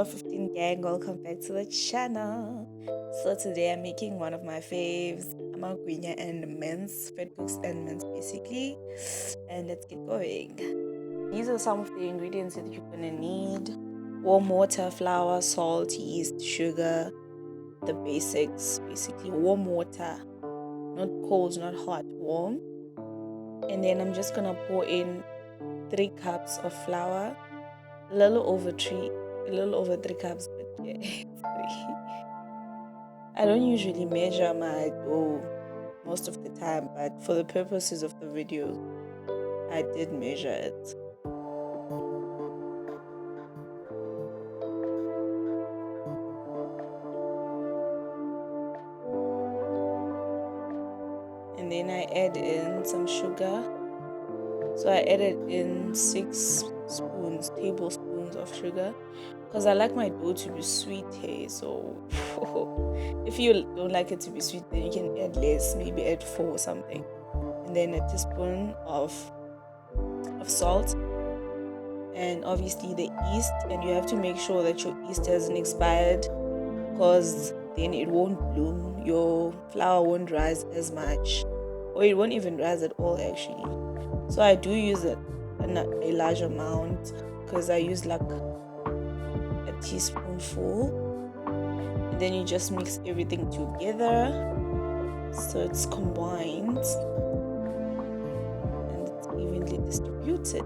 Number 15 gang, welcome back to the channel. So today I'm making one of my faves, Amagwinya and Mince, Vetkoeks and Mince basically. And let's get going. These are some of the ingredients that you're gonna need: warm water, flour, salt, yeast, sugar, the basics basically. Warm water, not cold, not hot, warm. And then I'm just gonna pour in 3 cups of flour, a little over 3 cups, but yeah, it's 3. I don't usually measure my dough most of the time, but for the purposes of the video, I did measure it. And then I add in some sugar. So I added in 6 tablespoons of sugar, because I like my dough to be sweet, hey. So if you don't like it to be sweet, then you can add less, maybe add 4 or something. And then a teaspoon of salt, and obviously the yeast. And you have to make sure that your yeast hasn't expired, because then it won't bloom, your flour won't rise as much, or it won't even rise at all actually. So I do use a large amount, because I use like a teaspoonful. And then you just mix everything together so it's combined and it's evenly distributed.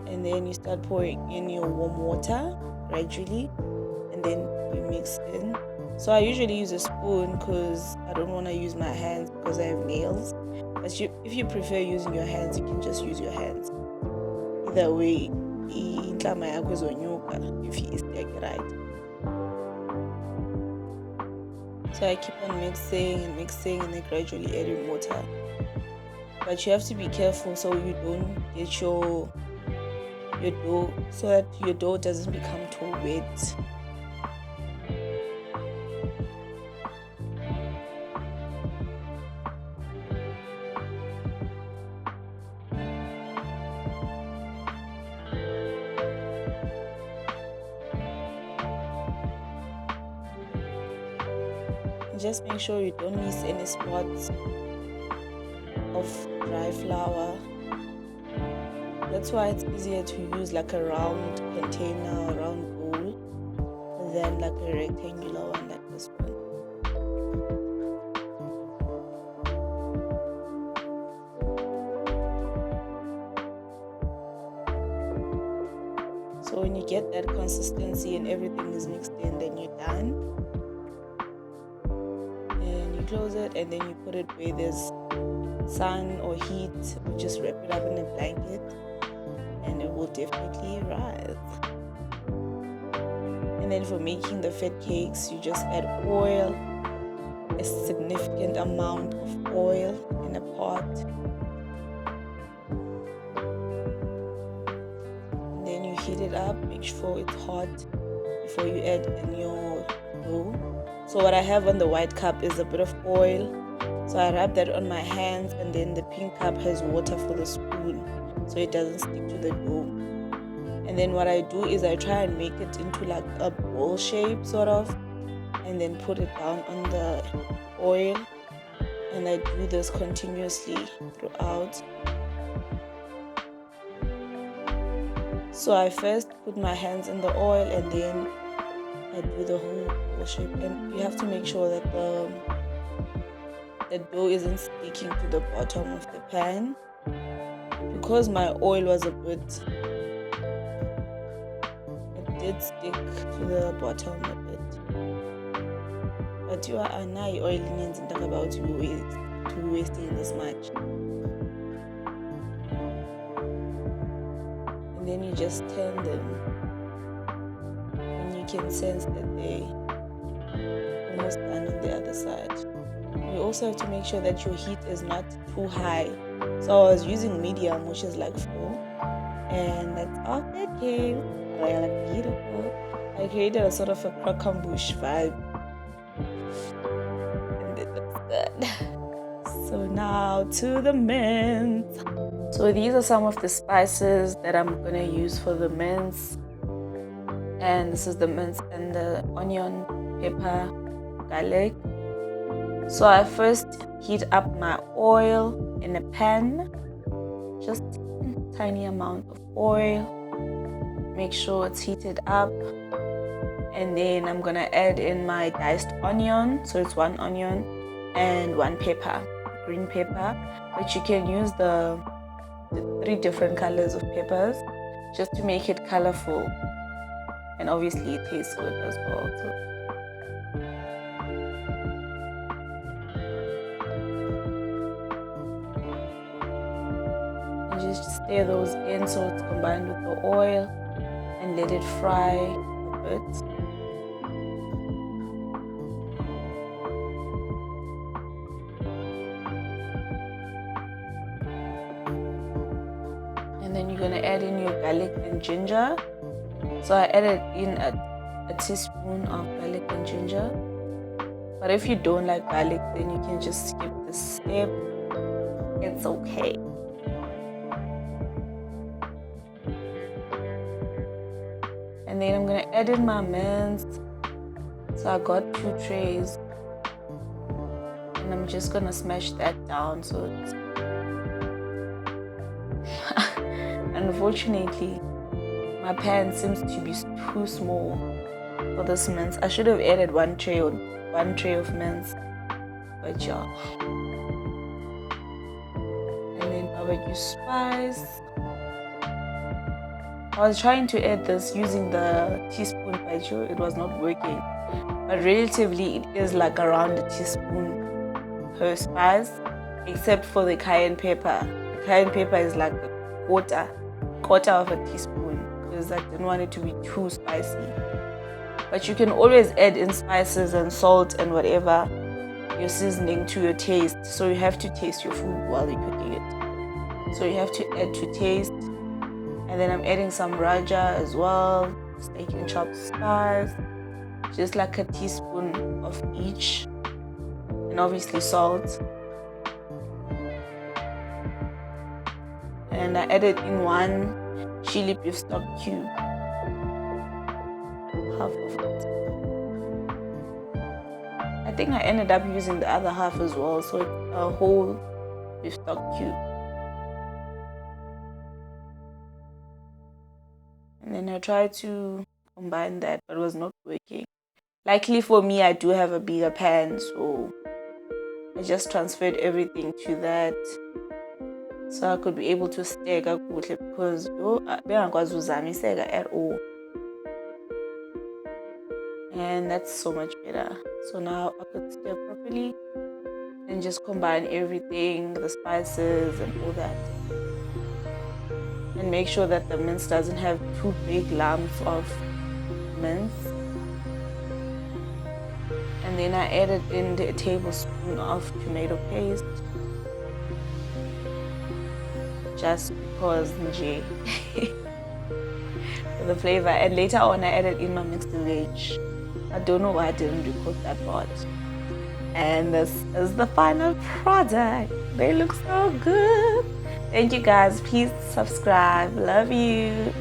And then you start pouring in your warm water gradually, and then you mix in. So I usually use a spoon because I don't want to use my hands because I have nails. But if you prefer using your hands, you can just use your hands. Either way, if you stick right. So I keep on mixing and then gradually adding water. But you have to be careful so you don't get your dough, so that your dough doesn't become too wet. Just make sure you don't miss any spots of dry flour. That's why it's easier to use like a round container, a round bowl, than like a rectangular one like this one. So when you get that consistency and everything is mixed in, then you're done. Close it, and then you put it where there's sun or heat, or just wrap it up in a blanket, and it will definitely rise. And then for making the fat cakes, you just add oil, a significant amount of oil in a pot, and then you heat it up. Make sure it's hot before you add in your dough. So what I have on the white cup is a bit of oil. So I rub that on my hands, and then the pink cup has water for the spoon, so it doesn't stick to the dough. And then what I do is I try and make it into like a bowl shape sort of, and then put it down on the oil. And I do this continuously throughout. So I first put my hands in the oil, and then I do the whole shape. And you have to make sure that the dough isn't sticking to the bottom of the pan, because my oil was it did stick to the bottom a bit. But you are now oil onions and talk about to be wasting this much. And then you just turn them, and you can sense that they almost done on the other side. You also have to make sure that your heat is not too high. So I was using medium, which is like 4, and that's all that came. They look beautiful. I created a sort of a croquembouche vibe, and it looks good. So now to the mince. So these are some of the spices that I'm gonna use for the mince. And this is the mince and the onion, pepper, garlic. So I first heat up my oil in a pan, just a tiny amount of oil. Make sure it's heated up, and then I'm gonna add in my diced onion. So it's 1 onion and 1 pepper, green pepper, but you can use the 3 different colors of peppers just to make it colorful, and obviously it tastes good as well. So and just stir those in so it's combined with the oil, and let it fry a bit. And then you're gonna add in your garlic and ginger. So I added in a teaspoon of garlic and ginger. But if you don't like garlic, then you can just skip this step. It's okay. And then I'm gonna add in my mince. So I got 2 trays. And I'm just gonna smash that down so it's unfortunately, my pan seems to be too small for this mince. I should have added one tray of mince, but yeah. And then barbecue spice. I was trying to add this using the teaspoon, but it was not working. But relatively, it is like around a teaspoon per spice, except for the cayenne pepper. The cayenne pepper is like a quarter of a teaspoon, because I didn't want it to be too spicy. But you can always add in spices and salt and whatever you're seasoning to your taste. So you have to taste your food while you're cooking it. So you have to add to taste. And then I'm adding some raja as well, steak and chopped spice, just like a teaspoon of each, and obviously salt. And I added in 1 chili beef stock cube, half of it. I think I ended up using the other half as well, so it's a whole beef stock cube. And then I tried to combine that, but it was not working. Luckily for me, I do have a bigger pan, so I just transferred everything to that, so I could be able to stir kakuhle, because bengakwazi uzamiseka at all. And that's so much better. So now I could stir properly and just combine everything, the spices and all that. And make sure that the mince doesn't have too big lumps of mince. And then I added in a tablespoon of tomato paste, just because nje for the flavor. And later on I added in my mixed veg. I don't know why I didn't record that part. And this is the final product. They look so good. Thank you guys. Please subscribe. Love you.